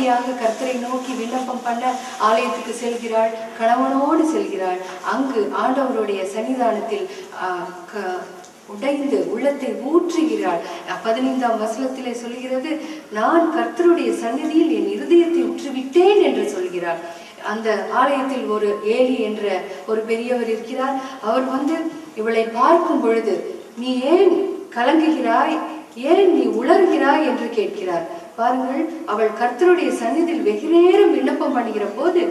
அப்படியாக கர்த்தரை நோக்கி விண்ணப்பம் பண்ண ஆலயத்துக்கு செல்கிறாள், கணவனோடு செல்கிறாள். அங்கு ஆண்டவருடைய சன்னிதானத்தில் உடைந்து உள்ளத்தை ஊற்றுகிறாள். 15ஆம் வசனத்திலே சொல்கிறது, நான் கர்த்தருடைய சந்நிதியில் என் இருதயத்தை உற்றுவிட்டேன் என்று சொல்கிறார். அந்த ஆலயத்தில் ஒரு ஏலி என்ற ஒரு பெரியவர் இருக்கிறார். அவர் இவளை பார்க்கும் பொழுது, நீ ஏன் கலங்குகிறாய், ஏன் நீ உளறுகிறாய் என்று கேட்கிறார். பாருங்கள், அவள் கர்த்தருடைய சந்நிதியில் வெகு நேரம் விண்ணப்பம் பண்ணுகிற போது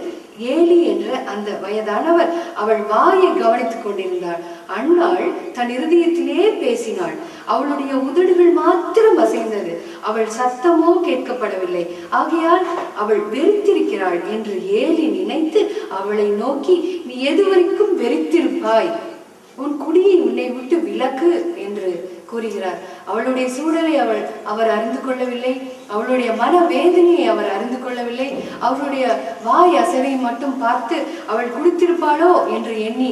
ஏலி என்ற அந்த வயதானவர் அவள் வாயை கவனித்துக் கொண்டிருந்தாள். அன்னாள் தன் இருதயத்திலே பேசினாள். அவளுடைய உதடுகள் மாத்திரம் அசைந்தது, அவள் சத்தமோ கேட்கப்படவில்லை. ஆகையால் அவள் வெறித்திருக்கிறாள் என்று ஏலி நினைத்து அவளை நோக்கி, நீ எதுவரைக்கும் வெறித்திருப்பாய், உன் குடியை உன்னை விட்டு விலக்கு என்று கூறுகிறார். அவளுடைய சூழலை அவர் அறிந்து கொள்ளவில்லை, அவளுடைய மன வேதனையை அவர் அறிந்து கொள்ளவில்லை. அவளுடைய வாய் அசைவை மட்டும் பார்த்து அவள் குடித்திருப்பாளோ என்று எண்ணி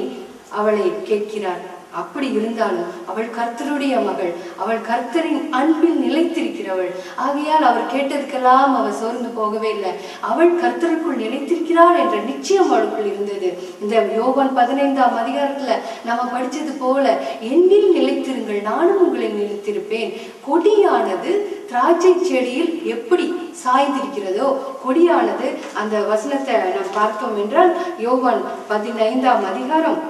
அவளை கேட்கிறார். அப்படி இருந்தாலும் அவள் கர்த்தருடைய மகள், அவள் கர்த்தரின் அன்பில் நிலைத்திருக்கிறவள். ஆகையால் அவர் கேட்டதுக்கெல்லாம் அவள் சோர்ந்து போகவே இல்லை. அவள் கர்த்தருக்குள் நிலைத்திருக்கிறாள் என்ற நிச்சயம் அவளுக்குள் இருந்தது. இந்த யோவான் 15ஆம் அதிகாரத்துல நம்ம படிச்சது போல, என்னில் நிலைத்திருங்கள், நானும் உங்களை நிலைத்திருப்பேன். கொடியானது திராட்சை செடியில் எப்படி சாய்ந்திருக்கிறதோ, கொடியானது, அந்த வசனத்தை நாம் பார்த்தோம் என்றால் யோவான் 15ஆம் அதிகாரம்,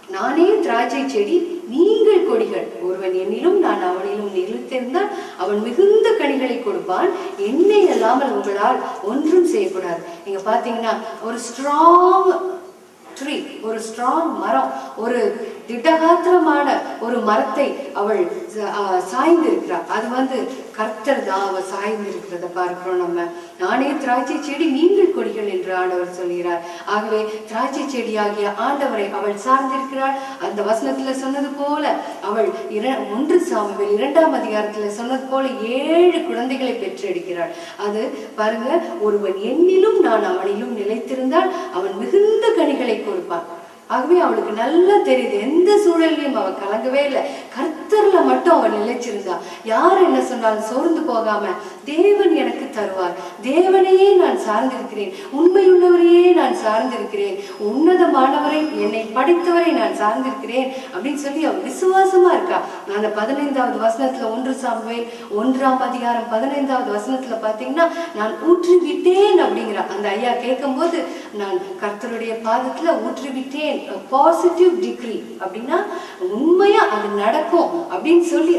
நானே திராட்சை செடி, நீங்கள் கொடிகள். ஒருவன் என்னிலும் நான் அவனிலும் நிலைத்திருந்தால் அவன் மிகுந்த கனிகளை கொடுப்பான். என்னை அல்லாமல் உங்களால் ஒன்றும் செய்யக்கூடாது. நீங்க பாத்தீங்கன்னா ஒரு ஸ்ட்ராங் ட்ரீ, ஒரு ஸ்ட்ராங் மரம், ஒரு திடகாத்திரமான ஒரு மரத்தை அவள் சாய்ந்திருக்கிறார். அது கர்த்தர் தான் அவள் சாய்ந்திருக்கிறத பார்க்கிறோம் நம்ம. நானே திராட்சை செடி, நீங்கள் கொடிகள் என்று ஆண்டவர் சொல்கிறார். ஆகவே திராட்சை செடியாகிய ஆண்டவரை அவள் சார்ந்திருக்கிறாள். அந்த வசனத்துல சொன்னது போல அவள் 1 சாமுவேல் 2ஆம் அதிகாரத்துல சொன்னது போல 7 குழந்தைகளை பெற்றெடுக்கிறாள். அது பாருங்க, ஒருவன் என்னிலும் நான் அவனிலும் நிலைத்திருந்தால் அவன் மிகுந்த கனிகளை கொடுப்பான். ஆகவே அவளுக்கு நல்லா தெரியுது, எந்த சூழலையும் அவள் கலங்கவே இல்லை. கர்த்தர்ல மட்டும் அவள் நிலைச்சிருந்தா. யார் என்ன சொன்னாலும் சோர்ந்து போகாம, தேவன் எனக்கு தருவார், தேவனையே நான் சார்ந்திருக்கிறேன், உண்மையுள்ளவரையே நான் சார்ந்திருக்கிறேன், உன்னதமானவரை, என்னை படைத்தவரை நான் சார்ந்திருக்கிறேன் அப்படின்னு சொல்லி அவள் விசுவாசமா இருக்கா. அந்த 15ஆவது வசனத்துல 1 சாமுவேல் 1ஆம் அதிகாரம் 15ஆவது வசனத்துல பாத்தீங்கன்னா, நான் ஊற்றிவிட்டேன் அப்படிங்கிற அந்த ஐயா கேட்கும் போது, நான் கர்த்தருடைய பாதத்துல ஊற்றிவிட்டேன், பாசிட்டிவ் டிகிரி அப்படின்னா உண்மையா அது நடக்கும் அப்படின்னு சொல்லி